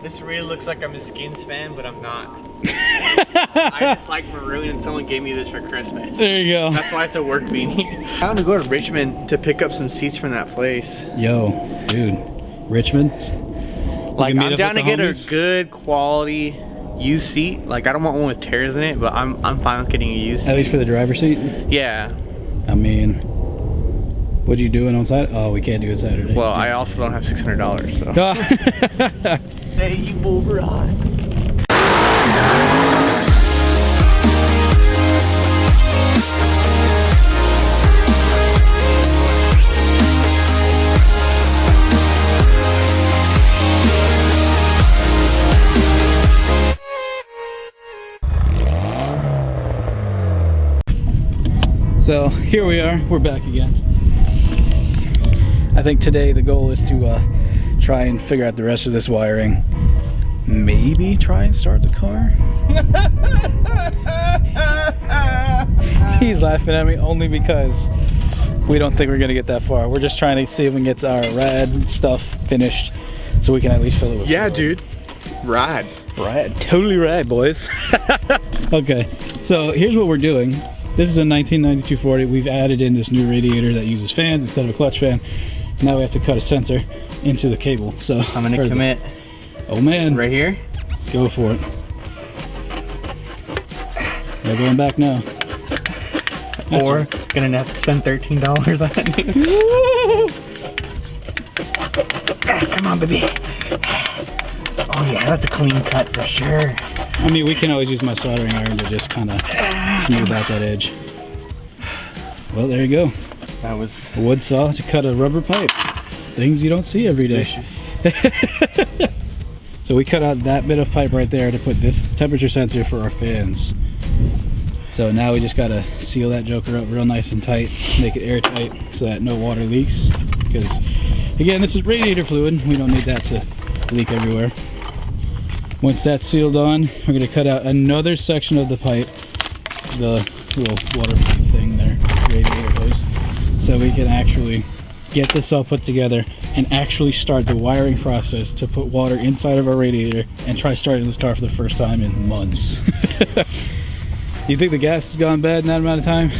This really looks like I'm a Skins fan, but I'm not. I just like maroon and someone gave me this for Christmas. There you go. That's why it's a work beanie. I'm gonna go to Richmond to pick up some seats from that place. Yo, dude. Richmond? Like, I'm down to get a good quality used seat. Like, I don't want one with tears in it, but I'm fine with getting a used seat. At least for the driver's seat? Yeah. I mean, what are you doing on Saturday? Oh, we can't do it Saturday. Well, I also don't have $600, so. Hey, you Wolverine. So here we are, we're back again. I think today the goal is to try and figure out the rest of this wiring. Maybe try and start the car. He's laughing at me only because we don't think we're gonna get that far. We're just trying to see if we can get our rad stuff finished so we can at least fill it with fuel. Dude. Rad. Rad, totally rad, boys. Okay, so here's what we're doing. This is a 1992 40. We've added in this new radiator that uses fans instead of a clutch fan. Now we have to cut a sensor into the cable. So I'm gonna commit. Oh man. Right here? Go for it. We're going back now. Or gonna have to spend $13 on it. Come on, baby. Oh yeah, that's a clean cut for sure. I mean, we can always use my soldering iron to just kind of smooth out that edge. Well, there you go. That was a wood saw to cut a rubber pipe. Things you don't see every day. So we cut out that bit of pipe right there to put this temperature sensor for our fans. So now we just gotta seal that joker up real nice and tight, make it airtight so that no water leaks. Because again, this is radiator fluid. We don't need that to leak everywhere. Once that's sealed on, we're gonna cut out another section of the pipe, the little water thing there, radiator hose, so we can actually get this all put together and actually start the wiring process to put water inside of our radiator and try starting this car for the first time in months. You think the gas has gone bad in that amount of time?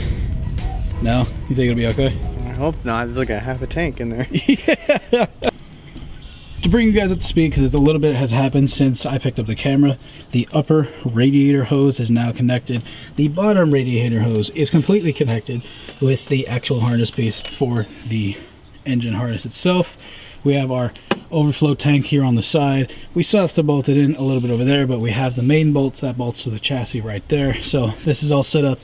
No? You think it'll be okay? I hope not. There's like a half a tank in there. Yeah. To bring you guys up to speed, because a little bit has happened since I picked up the camera, the upper radiator hose is now connected. The bottom radiator hose is completely connected with the actual harness piece for the engine harness itself. We have our overflow tank here on the side. We still have to bolt it in a little bit over there, but we have the main bolt that bolts to the chassis right there. So this is all set up,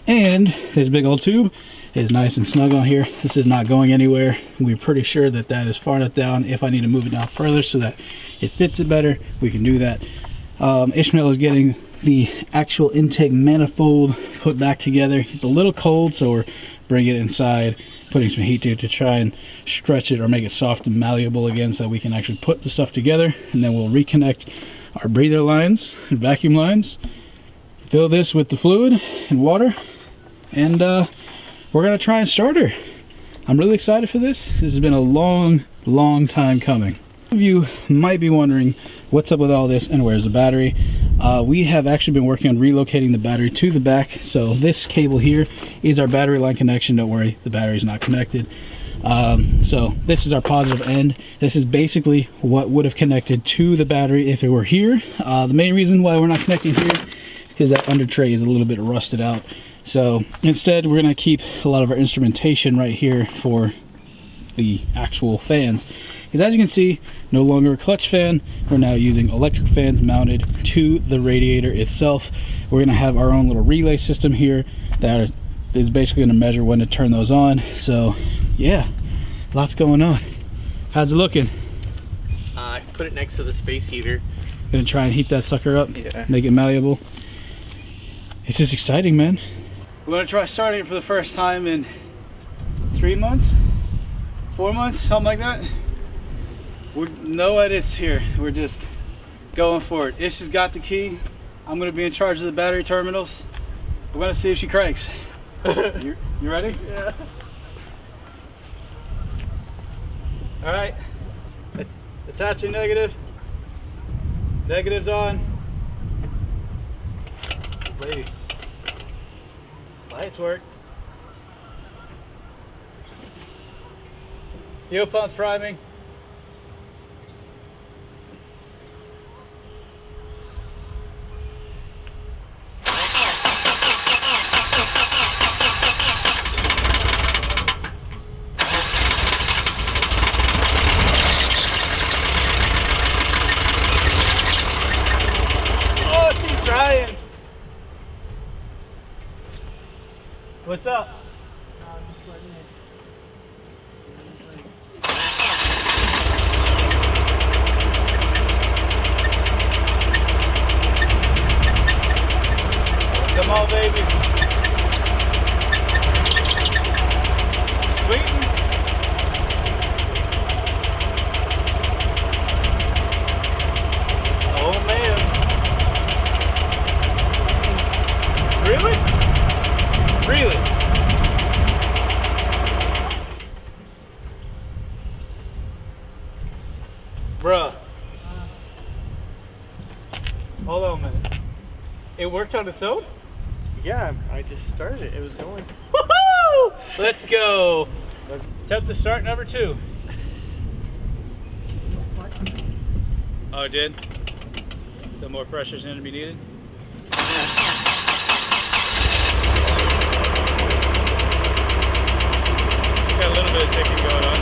and this big old tube is nice and snug on here. This is not going anywhere. We're pretty sure that that is far enough down. If I need to move it down further so that it fits it better, we can do that. Ishmael is getting the actual intake manifold put back together. It's a little cold, so we're bringing it inside, putting some heat to it to try and stretch it or make it soft and malleable again so that we can actually put the stuff together. And then we'll reconnect our breather lines and vacuum lines, fill this with the fluid and water, and we're gonna try and start her. I'm really excited for this. This has been a long time coming. Some of you might be wondering what's up with all this and where's the battery. We have actually been working on relocating the battery to the back. So this cable here is our battery line connection. Don't worry, the battery's not connected. So this is our positive end. This is basically what would have connected to the battery if it were here. The main reason why we're not connecting here is because that under tray is a little bit rusted out. So instead, we're gonna keep a lot of our instrumentation right here for the actual fans. Because as you can see, no longer a clutch fan. We're now using electric fans mounted to the radiator itself. We're gonna have our own little relay system here that is basically gonna measure when to turn those on. So yeah, lots going on. How's it looking? I put it next to the space heater. Gonna try and heat that sucker up, yeah. Make it malleable. It's just exciting, man. We're gonna try starting it for the first time in 3 months, 4 months, something like that. No edits here. We're just going for it. Ish has got the key. I'm gonna be in charge of the battery terminals. We're gonna see if she cranks. You ready? Yeah. All right. Attaching negative. Negatives on. Lady. Lights work. Fuel pump's priming. Oh, she's drying. What's up? Come on, baby. Waiting. Oh, man. Really? Really? Bruh. Hold on a minute. It worked on its own? Yeah, I just started it. It was going. Woohoo! Let's go. Attempt to start number 2. Oh, it did? Some more pressure's going to be needed? Got a little bit of ticking going on.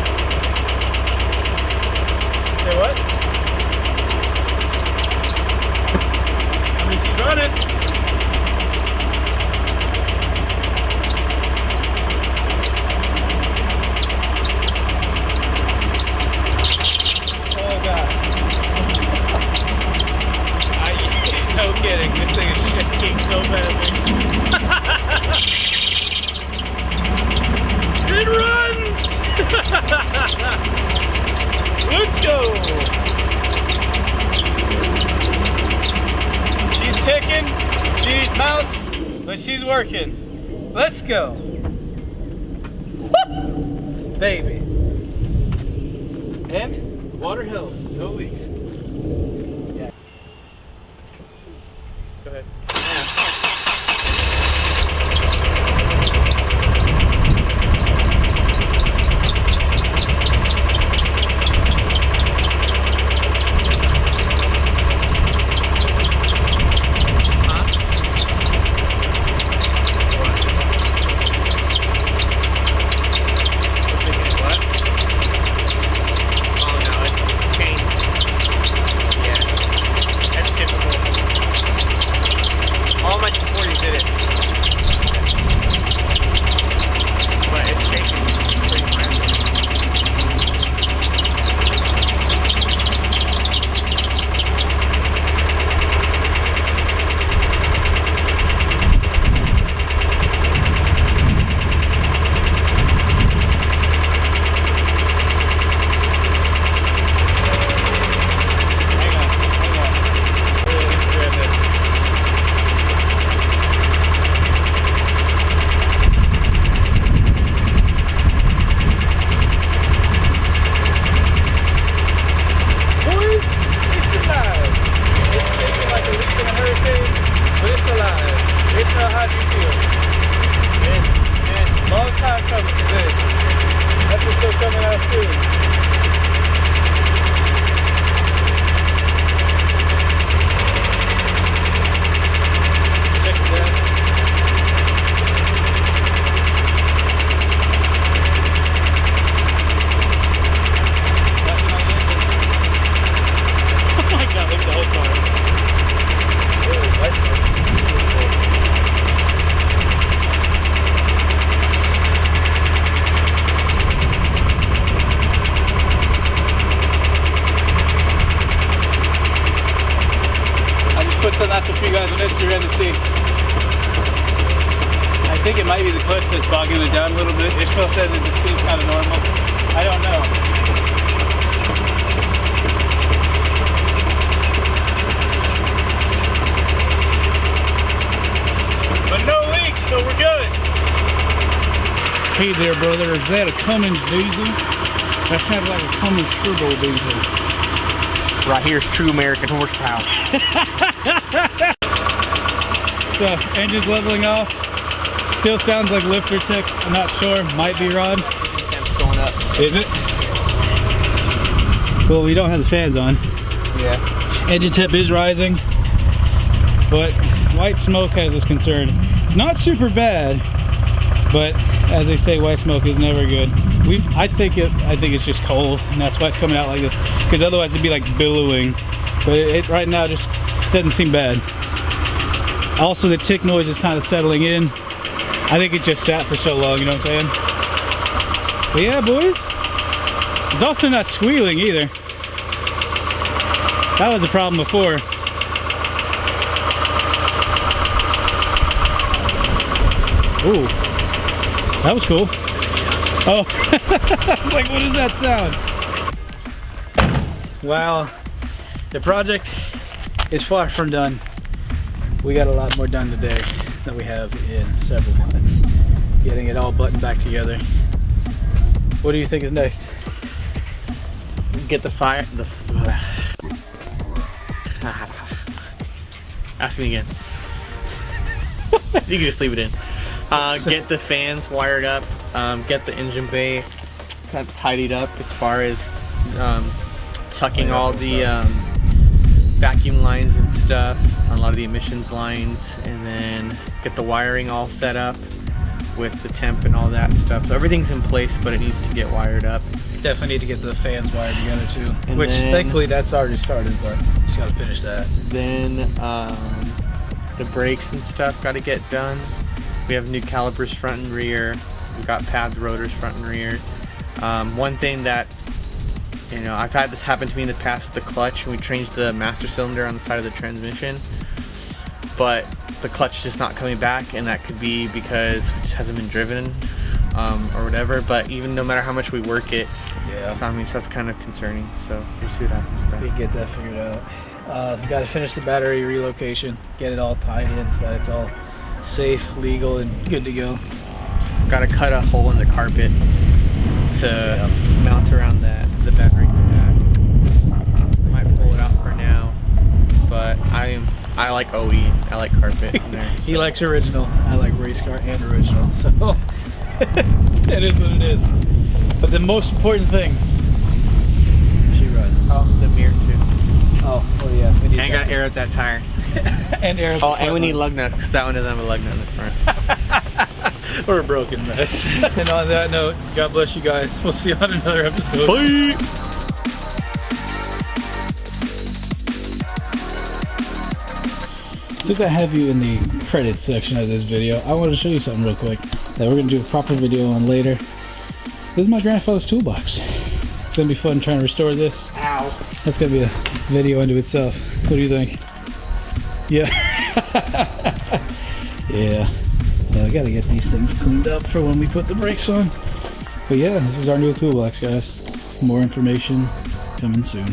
Say what? I mean, she's running. Oh God. No kidding, this thing is shaking so badly. It runs! Let's go! She's ticking, she's mounts, but she's working. Let's go! Woo! Baby. And water held, no leaks. Yeah. Go ahead. Something out to for you guys on Instagram to see. I think it might be the clutch that's bogging it down a little bit. Ishmael said that this seems kind of normal. I don't know. But no leaks, so we're good. Hey there, brother. Is that a Cummins diesel? That sounds like a Cummins turbo diesel. Right here's true American horsepower. So engine's leveling off. Still sounds like lifter tick. I'm not sure. Might be rod. Temp's going up. Is it? Well, we don't have the fans on. Yeah. Engine temp is rising, but white smoke has us concerned. It's not super bad, but as they say, white smoke is never good. I think it's just cold, and that's why it's coming out like this. Because otherwise it'd be like billowing. But it right now just doesn't seem bad. Also, the tick noise is kind of settling in. I think it just sat for so long, you know what I'm saying? But yeah, boys. It's also not squealing either. That was a problem before. Ooh, that was cool. Oh, I was like, what is that sound? Wow, the project is far from done. We got a lot more done today than we have in several months. Getting it all buttoned back together. What do you think is next? Get the fire. Ask me again. You can just leave it in. Get the fans wired up. Get the engine bay kind of tidied up as far as tucking all the vacuum lines and stuff, a lot of the emissions lines, and then get the wiring all set up with the temp and all that stuff. So everything's in place, but it needs to get wired up. Definitely need to get the fans wired together too. And which then, thankfully that's already started, but just gotta finish that. Then the brakes and stuff got to get done. We have new calipers front and rear. We've got pads, rotors front and rear. One thing that, you know, I've had this happen to me in the past with the clutch, and we changed the master cylinder on the side of the transmission, but the clutch is just not coming back, and that could be because it just hasn't been driven or whatever. But even no matter how much we work it, yeah, so, I mean, so that's kind of concerning. So we'll see what happens. We can get that figured out. We got to finish the battery relocation, get it all tied in so that it's all safe, legal, and good to go. Got to cut a hole in the carpet to mount around the battery pack. Might pull it out for now, but I like OE. I like carpet in there. So. He likes original. I like race car and original. So it is what it is. But the most important thing, she runs. Oh, the mirror too. Oh, well, yeah. We need and got air at that tire. And air. Oh, and we need lug nuts because that one doesn't have a lug nut in the front. We're a broken mess. And on that note, God bless you guys. We'll see you on another episode. Bye. Since I have you in the credits section of this video, I want to show you something real quick that we're going to do a proper video on later. This is my grandfather's toolbox. It's going to be fun trying to restore this. Ow. That's going to be a video unto itself. What do you think? Yeah. Yeah. So I got to get these things cleaned up for when we put the brakes on. But yeah, this is our new toolbox, guys. More information coming soon.